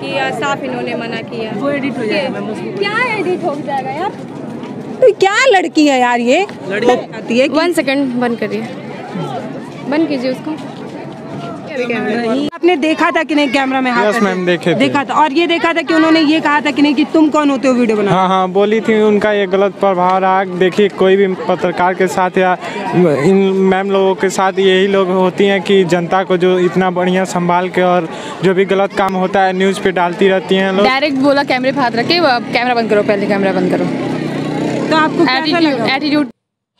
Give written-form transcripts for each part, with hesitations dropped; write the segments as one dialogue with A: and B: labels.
A: किया, साफ इन्होंने मना किया।
B: वो एडिट हो जाएगा मैम, उसको
A: क्या एडिट हो जाएगा यार?
C: तो क्या लड़की है यार ये,
B: लड़की
C: आती है
A: 1 सेकंड बंद करिए, बंद कीजिए उसको।
C: आपने देखा था कि नहीं कैमरा में हाथ?
D: यस मैम, देखे थे।
C: देखा था। और ये देखा था कि उन्होंने ये कहा था कि नहीं कि तुम कौन होते हो वीडियो बना?
D: हाँ हाँ, बोली थी। उनका ये गलत प्रभाव रहा। देखिए, कोई भी पत्रकार के साथ या इन मैम लोगों के साथ यही लोग होती हैं कि जनता को जो इतना बढ़िया संभाल के और जो भी गलत काम होता है न्यूज़ पे डालती रहती हैं लोग।
A: डायरेक्ट बोला कैमरे पे हाथ रखे, कैमरा बंद करो, पहले कैमरा बंद करो।
C: तो आपको कैसा लगा?
A: Attitude.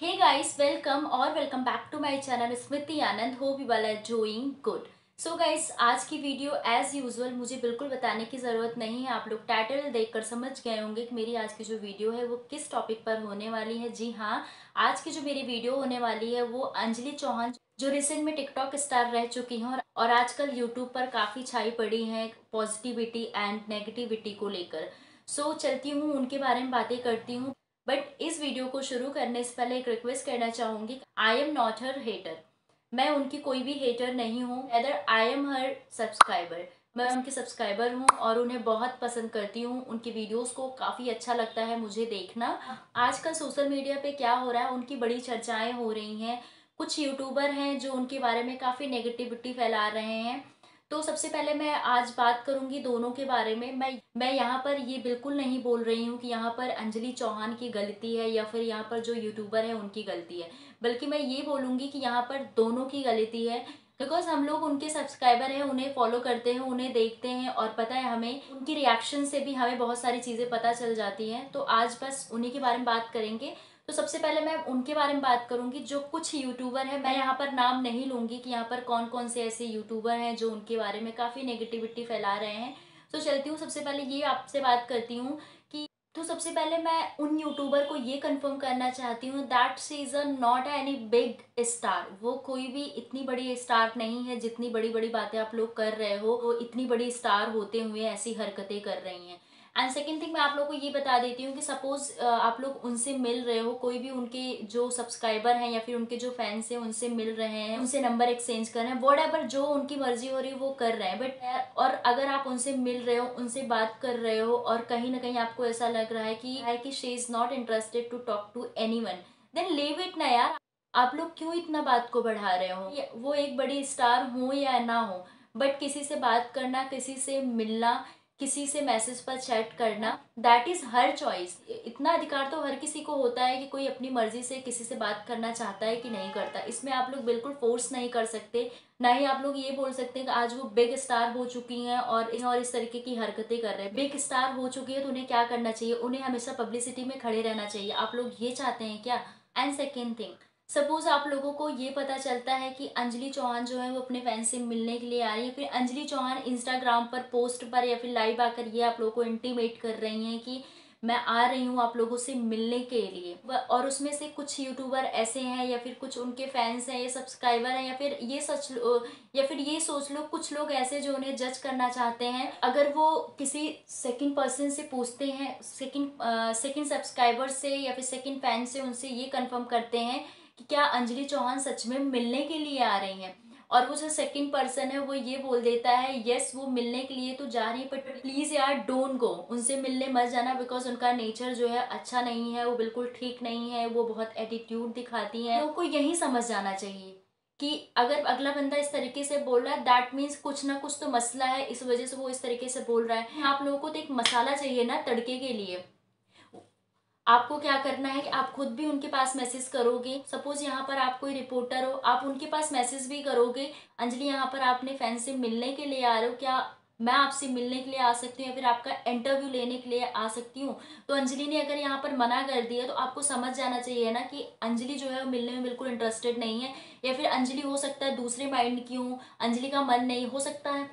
E: Hey guys, welcome back to my channel Smriti Anand. Hope you all are doing good. So guys, आज की वीडियो एज यूजुअल मुझे बिल्कुल बताने की ज़रूरत नहीं है, आप लोग टाइटल देखकर समझ गए होंगे कि मेरी आज की जो वीडियो है वो किस टॉपिक पर होने वाली है। जी हाँ, आज की जो मेरी वीडियो होने वाली है वो अंजलि चौहान, जो रिसेंट में टिकटॉक स्टार रह चुकी हैं और आजकल यूट्यूब पर काफ़ी छाई पड़ी हैं पॉजिटिविटी एंड नेगेटिविटी को लेकर। सो चलती हूँ, उनके बारे में बातें करती हूँ। बट इस वीडियो को शुरू करने से पहले एक रिक्वेस्ट करना चाहूँगी, I am not her hater. मैं उनकी कोई भी हेटर नहीं हूँ, other I am her subscriber. मैं उनकी सब्सक्राइबर हूँ और उन्हें बहुत पसंद करती हूँ। उनकी वीडियोस को काफ़ी अच्छा लगता है मुझे देखना। आजकल सोशल मीडिया पे क्या हो रहा है, उनकी बड़ी चर्चाएं हो रही हैं। कुछ यूट्यूबर हैं जो उनके बारे में काफ़ी नेगेटिविटी फैला रहे हैं। तो सबसे पहले मैं आज बात करूंगी दोनों के बारे में। मैं यहाँ पर ये बिल्कुल नहीं बोल रही हूँ कि यहाँ पर अंजलि चौहान की गलती है या फिर यहाँ पर जो यूट्यूबर है उनकी गलती है, बल्कि मैं ये बोलूँगी कि यहाँ पर दोनों की गलती है। बिकॉज हम लोग उनके सब्सक्राइबर हैं, उन्हें फॉलो करते हैं, उन्हें देखते हैं और पता है हमें उनकी रिएक्शन से भी हमें बहुत सारी चीज़ें पता चल जाती हैं। तो आज बस उन्हीं के बारे में बात करेंगे। तो सबसे पहले मैं उनके बारे में बात करूंगी जो कुछ यूट्यूबर हैं। मैं यहाँ पर नाम नहीं लूंगी कि यहाँ पर कौन कौन से ऐसे यूट्यूबर हैं जो उनके बारे में काफ़ी नेगेटिविटी फैला रहे हैं। तो चलती हूँ, सबसे पहले ये आपसे बात करती हूँ कि तो सबसे पहले मैं उन यूट्यूबर को ये कंफर्म करना चाहती हूँ that she is not any big star. वो कोई भी इतनी बड़ी स्टार नहीं है जितनी बड़ी बड़ी बातें आप लोग कर रहे हो। वो इतनी बड़ी स्टार होते हुए ऐसी हरकतें कर रही हैं। एंड सेकेंड थिंग, मैं आप लोगों को ये बता देती हूँ कि सपोज आप लोग उनसे मिल रहे हो, कोई भी उनके जो सब्सक्राइबर हैं या फिर उनके जो फैंस हैं उनसे मिल रहे हैं, उनसे नंबर एक्सचेंज कर रहे हैं, व्हाटएवर जो उनकी मर्जी हो रही है वो कर रहे हैं। बट और अगर आप उनसे मिल रहे हो, उनसे बात कर रहे हो और कहीं ना कहीं आपको ऐसा लग रहा है कि she is not interested to talk to anyone, then leave it ना यार। आप लोग क्यों इतना बात को बढ़ा रहे हो? वो एक बड़ी स्टार हो या ना हो, बट किसी से बात करना, किसी से मिलना, किसी से मैसेज पर चैट करना, दैट इज़ हर चॉइस। इतना अधिकार तो हर किसी को होता है कि कोई अपनी मर्जी से किसी से बात करना चाहता है कि नहीं करता। इसमें आप लोग बिल्कुल फोर्स नहीं कर सकते, ना ही आप लोग ये बोल सकते हैं कि आज वो बिग स्टार हो चुकी हैं और इस तरीके की हरकतें कर रहे हैं। बिग स्टार हो चुकी है तो उन्हें क्या करना चाहिए? उन्हें हमेशा पब्लिसिटी में खड़े रहना चाहिए। आप लोग ये चाहते हैं क्या? एंड सेकेंड थिंग, सपोज आप लोगों को ये पता चलता है कि अंजलि चौहान जो है वो अपने फैन से मिलने के लिए आ रही है, फिर अंजलि चौहान इंस्टाग्राम पर पोस्ट पर या फिर लाइव आकर ये आप लोगों को इंटीमेट कर रही हैं कि मैं आ रही हूँ आप लोगों से मिलने के लिए। और उसमें से कुछ यूट्यूबर ऐसे हैं या फिर कुछ उनके फैंस हैं या सब्सक्राइबर हैं या फिर ये सोच लो कुछ लोग ऐसे जो उन्हें जज करना चाहते हैं। अगर वो किसी सेकंड पर्सन से पूछते हैं, सेकंड सब्सक्राइबर से या फिर सेकंड फैन से, उनसे ये कंफर्म करते हैं कि क्या अंजलि चौहान सच में मिलने के लिए आ रही हैं, और वो जो सेकंड पर्सन है वो ये बोल देता है यस वो मिलने के लिए तो जा रही है, बट प्लीज़ यार डोंट गो, उनसे मिलने मत जाना, बिकॉज उनका नेचर जो है अच्छा नहीं है, वो बिल्कुल ठीक नहीं है, वो बहुत एटीट्यूड दिखाती हैं। लोगों को यही समझ जाना चाहिए कि अगर अगला बंदा इस तरीके से बोल रहा है दैट मीन्स कुछ ना कुछ तो मसला है, इस वजह से वो इस तरीके से बोल रहा है। आप लोगों को तो एक मसाला चाहिए ना तड़के के लिए। आपको क्या करना है कि आप खुद भी उनके पास मैसेज करोगे। सपोज यहाँ पर आप कोई रिपोर्टर हो, आप उनके पास मैसेज भी करोगे, अंजलि यहाँ पर आपने फैन से मिलने के लिए आ रहे हो, क्या मैं आपसे मिलने के लिए आ सकती हूँ या फिर आपका इंटरव्यू लेने के लिए आ सकती हूँ? तो अंजलि ने अगर यहाँ पर मना कर दिया तो आपको समझ जाना चाहिए ना कि अंजलि जो है वो मिलने में बिल्कुल इंटरेस्टेड नहीं है, या फिर अंजलि हो सकता है दूसरे माइंड की हो, अंजलि का मन नहीं हो सकता है,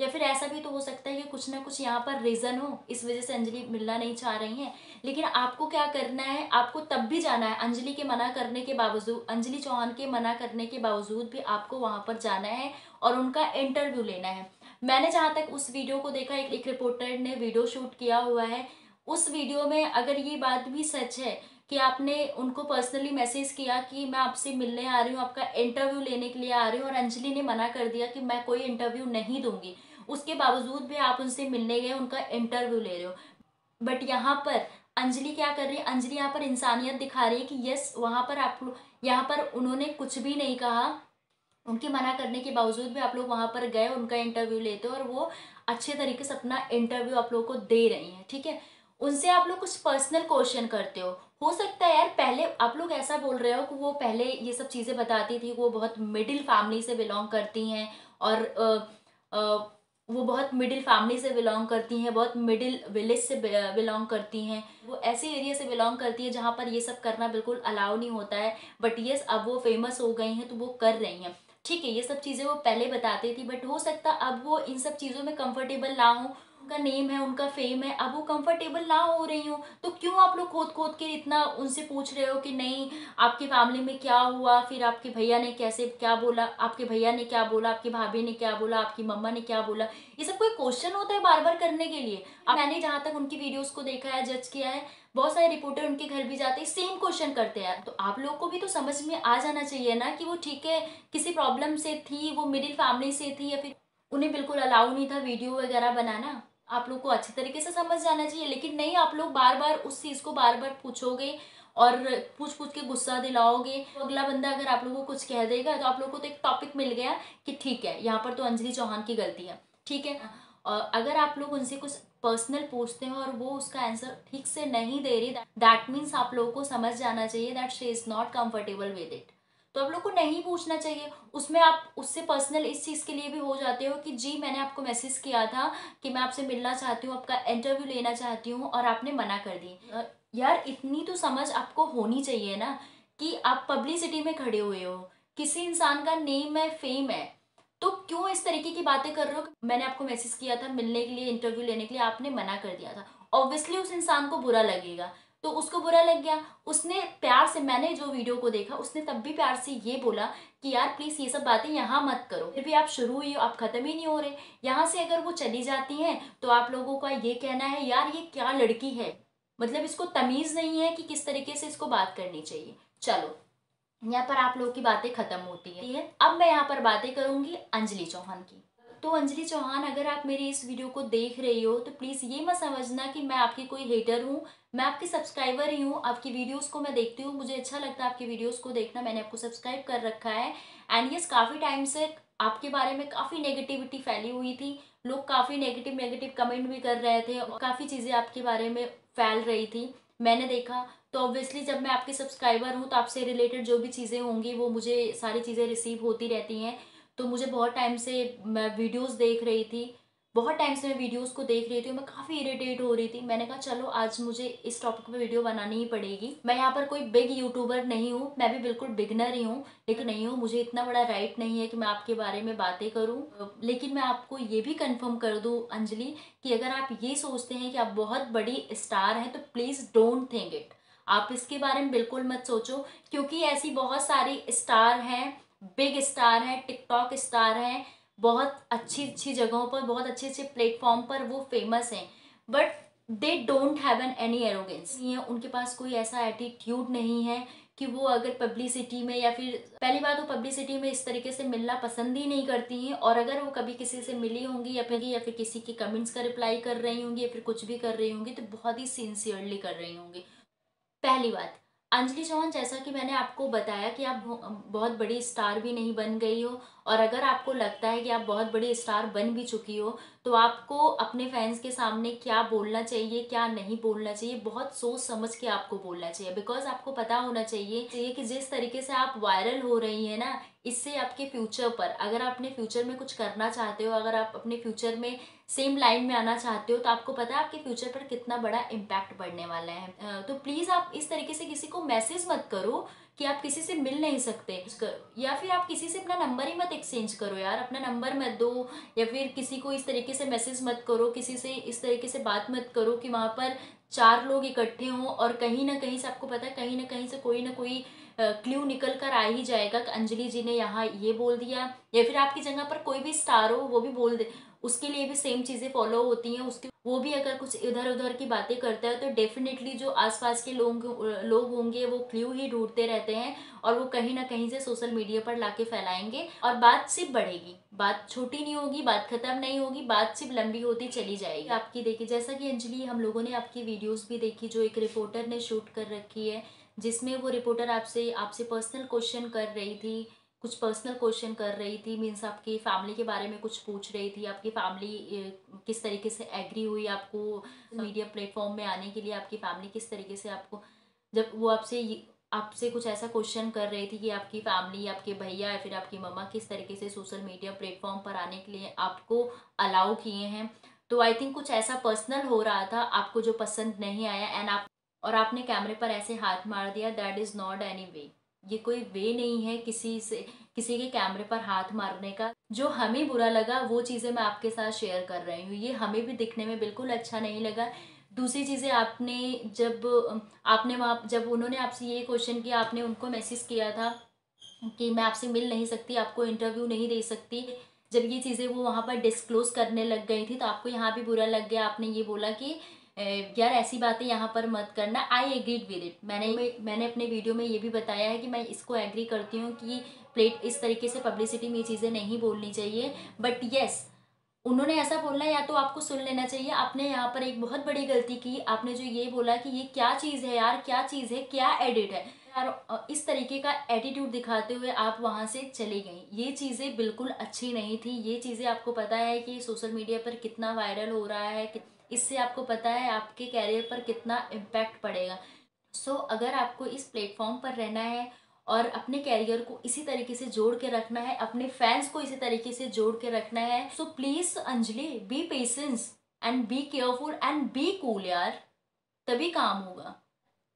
E: या फिर ऐसा भी तो हो सकता है कि कुछ ना कुछ यहाँ पर रीज़न हो, इस वजह से अंजलि मिलना नहीं चाह रही हैं। लेकिन आपको क्या करना है, आपको तब भी जाना है, अंजलि के मना करने के बावजूद, अंजलि चौहान के मना करने के बावजूद भी आपको वहाँ पर जाना है और उनका इंटरव्यू लेना है। मैंने जहाँ तक उस वीडियो को देखा, एक रिपोर्टर ने वीडियो शूट किया हुआ है, उस वीडियो में अगर ये बात भी सच है कि आपने उनको पर्सनली मैसेज किया कि मैं आपसे मिलने आ रही हूँ, आपका इंटरव्यू लेने के लिए आ रही हूँ, और अंजलि ने मना कर दिया कि मैं कोई इंटरव्यू नहीं दूंगी, उसके बावजूद भी आप उनसे मिलने गए, उनका इंटरव्यू ले रहे हो। बट यहाँ पर अंजलि क्या कर रही है, अंजलि यहाँ पर इंसानियत दिखा रही है कि यस वहाँ पर आप लोग, यहाँ पर उन्होंने कुछ भी नहीं कहा, उनके मना करने के बावजूद भी आप लोग वहाँ पर गए, उनका इंटरव्यू लेते हो और वो अच्छे तरीके से अपना इंटरव्यू आप लोगों को दे रही हैं, ठीक है। उनसे आप लोग कुछ पर्सनल क्वेश्चन करते हो सकता है यार पहले आप लोग ऐसा बोल रहे हो कि वो पहले ये सब चीज़ें बताती थी, वो बहुत मिडिल फैमिली से बिलोंग करती हैं और वो बहुत मिडिल फैमिली से बिलोंग करती हैं, बहुत मिडिल विलेज से बिलोंग करती हैं, वो ऐसे एरिया से बिलोंग करती है जहाँ पर ये सब करना बिल्कुल अलाउ नहीं होता है। बट यस अब वो फेमस हो गई हैं तो वो कर रही हैं, ठीक है। ये सब चीज़ें वो पहले बताती थी, बट हो सकता अब वो इन सब चीज़ों में कंफर्टेबल ना हो, उनका नेम है, उनका फेम है, अब वो कंफर्टेबल ना हो रही हो, तो क्यों आप लोग खोद खोद के इतना उनसे पूछ रहे हो कि नहीं आपकी फैमिली में क्या हुआ, फिर आपके भैया ने कैसे क्या बोला, आपके भैया ने क्या बोला, आपकी भाभी ने क्या बोला, आपकी मम्मा ने क्या बोला। ये सब कोई क्वेश्चन होता है बार बार करने के लिए? अब मैंने जहाँ तक उनकी वीडियोस को देखा है, जज किया है, बहुत सारे रिपोर्टर उनके घर भी जाते हैं, सेम क्वेश्चन करते हैं। तो आप लोग को भी तो समझ में आ जाना चाहिए ना कि वो ठीक है किसी प्रॉब्लम से थी, वो मिडिल फैमिली से थी, या फिर उन्हें बिल्कुल अलाउ नहीं था वीडियो वगैरह बनाना। आप लोग को अच्छे तरीके से समझ जाना चाहिए, लेकिन नहीं, आप लोग बार बार उस चीज़ को बार बार पूछोगे और पूछ पूछ के गुस्सा दिलाओगे। तो अगला बंदा अगर आप लोगों को कुछ कह देगा तो आप लोगों को तो एक टॉपिक मिल गया कि ठीक है यहाँ पर तो अंजलि चौहान की गलती है, ठीक है। और अगर आप लोग उनसे कुछ पर्सनल पूछते हैं और वो उसका आंसर ठीक से नहीं दे रही, दैट मीन्स आप लोगों को समझ जाना चाहिए that she is not comfortable with it. तो आप लोग को नहीं पूछना चाहिए। उसमें आप उससे पर्सनल इस चीज़ के लिए भी हो जाते हो कि जी मैंने आपको मैसेज किया था कि मैं आपसे मिलना चाहती हूँ, आपका इंटरव्यू लेना चाहती हूँ और आपने मना कर दी। यार इतनी तो समझ आपको होनी चाहिए ना कि आप पब्लिसिटी में खड़े हुए हो, किसी इंसान का नेम है, फेम है, तो क्यों इस तरीके की बातें कर रहे हो? मैंने आपको मैसेज किया था मिलने के लिए, इंटरव्यू लेने के लिए, आपने मना कर दिया था। ऑब्वियसली उस इंसान को बुरा लगेगा, तो उसको बुरा लग गया। उसने प्यार से, मैंने जो वीडियो को देखा उसने तब भी प्यार से ये बोला कि यार प्लीज़ ये सब बातें यहाँ मत करो। फिर भी आप शुरू ही हो, आप ख़त्म ही नहीं हो रहे। यहाँ से अगर वो चली जाती हैं तो आप लोगों का ये कहना है यार ये क्या लड़की है, मतलब इसको तमीज़ नहीं है कि किस तरीके से इसको बात करनी चाहिए। चलो यहाँ पर आप लोगों की बातें खत्म होती है। अब मैं यहाँ पर बातें करूंगी अंजलि चौहान की। तो अंजलि चौहान अगर आप मेरी इस वीडियो को देख रही हो तो प्लीज़ ये मत समझना कि मैं आपकी कोई हेटर हूँ, मैं आपकी सब्सक्राइबर ही हूँ। आपकी वीडियोस को मैं देखती हूँ, मुझे अच्छा लगता है आपकी वीडियोस को देखना, मैंने आपको सब्सक्राइब कर रखा है। एंड यस काफ़ी टाइम से आपके बारे में काफ़ी नेगेटिविटी फैली हुई थी, लोग काफ़ी नेगेटिव नेगेटिव कमेंट भी कर रहे थे और काफ़ी चीज़ें आपके बारे में फैल रही थी, मैंने देखा। तो ऑब्वियसली जब मैं आपके सब्सक्राइबर हूँ तो आपसे रिलेटेड जो भी चीज़ें होंगी वो मुझे सारी चीज़ें रिसीव होती रहती हैं। तो मुझे बहुत टाइम से मैं वीडियोस देख रही थी, बहुत टाइम से मैं वीडियोस को देख रही थी, मैं काफ़ी इरिटेट हो रही थी। मैंने कहा चलो आज मुझे इस टॉपिक पे वीडियो बनानी ही पड़ेगी। मैं यहाँ पर कोई बिग यूट्यूबर नहीं हूँ, मैं भी बिल्कुल बिगनर ही हूँ, लेकिन नहीं हूँ, मुझे इतना बड़ा राइट नहीं है कि मैं आपके बारे में बातें करूँ। लेकिन मैं आपको ये भी कन्फर्म कर दूँ अंजलि कि अगर आप ये सोचते हैं कि आप बहुत बड़ी स्टार हैं तो प्लीज़ डोंट थिंक इट। आप इसके बारे में बिल्कुल मत सोचो, क्योंकि ऐसी बहुत सारी स्टार हैं, बिग स्टार हैं, टिकटॉक स्टार हैं, बहुत अच्छी अच्छी जगहों पर, बहुत अच्छे अच्छे प्लेटफॉर्म पर वो फेमस हैं, but they don't have an any arrogance. उनके पास कोई ऐसा एटीट्यूड नहीं है कि वो अगर पब्लिसिटी में, या फिर पहली बात वो पब्लिसिटी में इस तरीके से मिलना पसंद ही नहीं करती हैं, और अगर वो कभी किसी से मिली होंगी या फिर किसी के कमेंट्स का रिप्लाई कर रही होंगी या फिर कुछ भी कर रही होंगी तो बहुत ही सिंसियरली कर रही होंगी। पहली बात, अंजलि चौहान जैसा कि मैंने आपको बताया कि आप बहुत बड़ी स्टार भी नहीं बन गई हो, और अगर आपको लगता है कि आप बहुत बड़ी स्टार बन भी चुकी हो तो आपको अपने फैंस के सामने क्या बोलना चाहिए क्या नहीं बोलना चाहिए बहुत सोच समझ के आपको बोलना चाहिए। बिकॉज आपको पता होना चाहिए कि जिस तरीके से आप वायरल हो रही हैं ना, इससे आपके फ्यूचर पर, अगर आप अपने फ्यूचर में कुछ करना चाहते हो, अगर आप अपने फ्यूचर में सेम लाइन में आना चाहते हो तो आपको पता है आपके फ्यूचर पर कितना बड़ा इम्पैक्ट पड़ने वाला है। तो प्लीज़ आप इस तरीके से किसी को मैसेज मत करो कि आप किसी से मिल नहीं सकते, या फिर आप किसी से अपना नंबर ही मत एक्सचेंज करो यार, अपना नंबर मत दो, या फिर किसी को इस तरीके से मैसेज मत करो, किसी से इस तरीके से बात मत करो कि वहाँ पर 4 लोग इकट्ठे हों और कहीं ना कहीं से आपको पता है कहीं ना कोई क्ल्यू निकल कर आ ही जाएगा कि अंजलि जी ने यहाँ ये बोल दिया, या फिर आपकी जगह पर कोई भी स्टार हो वो भी बोल दे, उसके लिए भी सेम चीज़ें फॉलो होती हैं। उसके वो भी अगर कुछ इधर उधर की बातें करता है तो डेफिनेटली जो आसपास के लोग होंगे वो क्ल्यू ही ढूंढते रहते हैं और वो कहीं ना कहीं से सोशल मीडिया पर लाके फैलाएंगे और बात सिर्फ बढ़ेगी, बात छोटी नहीं होगी, बात खत्म नहीं होगी, बात सिर्फ लंबी होती चली जाएगी। आपकी देखी, जैसा कि अंजलि हम लोगों ने आपकी वीडियोस भी देखी जो एक रिपोर्टर ने शूट कर रखी है, जिसमें वो रिपोर्टर आपसे पर्सनल क्वेश्चन कर रही थी, कुछ पर्सनल क्वेश्चन कर रही थी, मीन्स आपकी फैमिली के बारे में कुछ पूछ रही थी, आपकी फैमिली किस तरीके से एग्री हुई आपको मीडिया प्लेटफॉर्म में आने के लिए, आपकी फैमिली किस तरीके से आपको, जब वो आपसे कुछ ऐसा क्वेश्चन कर रही थी कि आपकी फैमिली, आपके भैया या फिर आपकी मम्मा किस तरीके से सोशल मीडिया प्लेटफॉर्म पर आने के लिए आपको अलाउ किए हैं, तो आई थिंक कुछ ऐसा पर्सनल हो रहा था आपको जो पसंद नहीं आया एंड आपने कैमरे पर ऐसे हाथ मार दिया। That is not any way, ये कोई वे नहीं है किसी के कैमरे पर हाथ मारने का। जो हमें बुरा लगा वो चीज़ें मैं आपके साथ शेयर कर रही हूँ, ये हमें भी दिखने में बिल्कुल अच्छा नहीं लगा। दूसरी चीज़ें आपने जब उन्होंने आपसे ये क्वेश्चन किया, आपने उनको मैसेज किया था कि मैं आपसे मिल नहीं सकती, आपको इंटरव्यू नहीं दे सकती, जब ये चीज़ें वो वहाँ पर डिस्क्लोज करने लग गई थी तो आपको यहाँ भी बुरा लग गया। आपने ये बोला कि यार ऐसी बातें यहाँ पर मत करना। I agreed with it. मैंने अपने वीडियो में ये भी बताया है कि मैं इसको एग्री करती हूँ कि इस तरीके से पब्लिसिटी में ये चीज़ें नहीं बोलनी चाहिए, बट येस उन्होंने ऐसा बोलना या तो आपको सुन लेना चाहिए। आपने यहाँ पर एक बहुत बड़ी गलती की, आपने जो ये बोला कि ये क्या चीज़ है यार, क्या चीज़ है, क्या एडिट है यार, इस तरीके का एटीट्यूड दिखाते हुए आप वहाँ से चली गई। ये चीज़ें बिल्कुल अच्छी नहीं थी। ये चीज़ें आपको पता है कि सोशल मीडिया पर कितना वायरल हो रहा है, इससे आपको पता है आपके कैरियर पर कितना इम्पैक्ट पड़ेगा। सो अगर आपको इस प्लेटफॉर्म पर रहना है और अपने कैरियर को इसी तरीके से जोड़ के रखना है, अपने फैंस को इसी तरीके से जोड़ के रखना है, so please Anjali B patience and be careful and be cool यार, तभी काम होगा।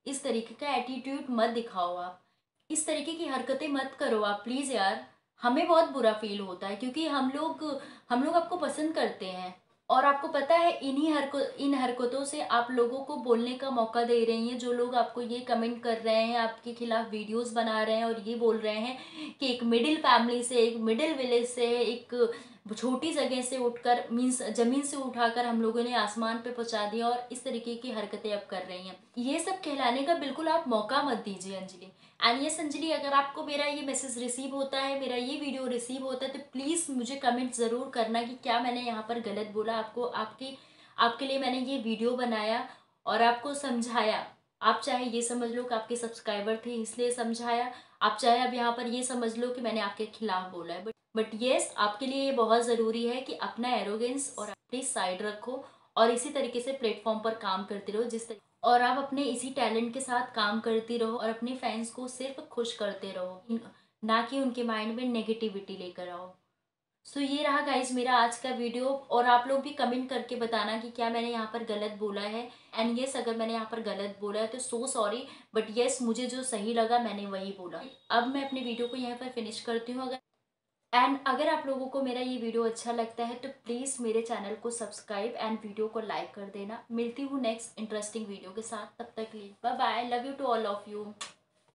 E: इस तरीके का एटीट्यूड मत दिखाओ आप, इस तरीके की हरकतें मत करो आप प्लीज़ यार। हमें बहुत बुरा फील होता है क्योंकि हम लोग आपको पसंद करते हैं और आपको पता है इन हरकतों से आप लोगों को बोलने का मौका दे रही हैं। जो लोग आपको ये कमेंट कर रहे हैं, आपके खिलाफ वीडियोस बना रहे हैं और ये बोल रहे हैं कि एक मिडिल फैमिली से, एक मिडिल विलेज से, एक छोटी जगह से उठकर मीन्स जमीन से उठाकर हम लोगों ने आसमान पे पहुंचा दिया और इस तरीके की हरकतें अब कर रही हैं। ये सब कहलाने का बिल्कुल आप मौका मत दीजिए अंजलि। एंड यस अंजलि, अगर आपको मेरा ये मैसेज रिसीव होता है, मेरा ये वीडियो रिसीव होता है तो प्लीज़ मुझे कमेंट ज़रूर करना कि क्या मैंने यहाँ पर गलत बोला। आपके लिए मैंने ये वीडियो बनाया और आपको समझाया। आप चाहे ये समझ लो कि आपके सब्सक्राइबर थे इसलिए समझाया, आप चाहे अब यहाँ पर ये समझ लो कि मैंने आपके खिलाफ बोला है, बट येस आपके लिए ये बहुत ज़रूरी है कि अपना एरोगेंस और अपनी साइड रखो और इसी तरीके से प्लेटफॉर्म पर काम करते रहो और आप अपने इसी टैलेंट के साथ काम करती रहो और अपने फैंस को सिर्फ खुश करते रहो, ना कि उनके माइंड में नेगेटिविटी लेकर आओ। सो ये रहा गाइज मेरा आज का वीडियो और आप लोग भी कमेंट करके बताना कि क्या मैंने यहाँ पर गलत बोला है। एंड येस अगर मैंने यहाँ पर गलत बोला है तो सो सॉरी, बट येस मुझे जो सही लगा मैंने वही बोला। अब मैं अपने वीडियो को यहाँ पर फिनिश करती हूँ। अगर आप लोगों को मेरा ये वीडियो अच्छा लगता है तो प्लीज़ मेरे चैनल को सब्सक्राइब एंड वीडियो को लाइक कर देना। मिलती हूँ नेक्स्ट इंटरेस्टिंग वीडियो के साथ, तब तक के लिए bye bye, love you to all of you.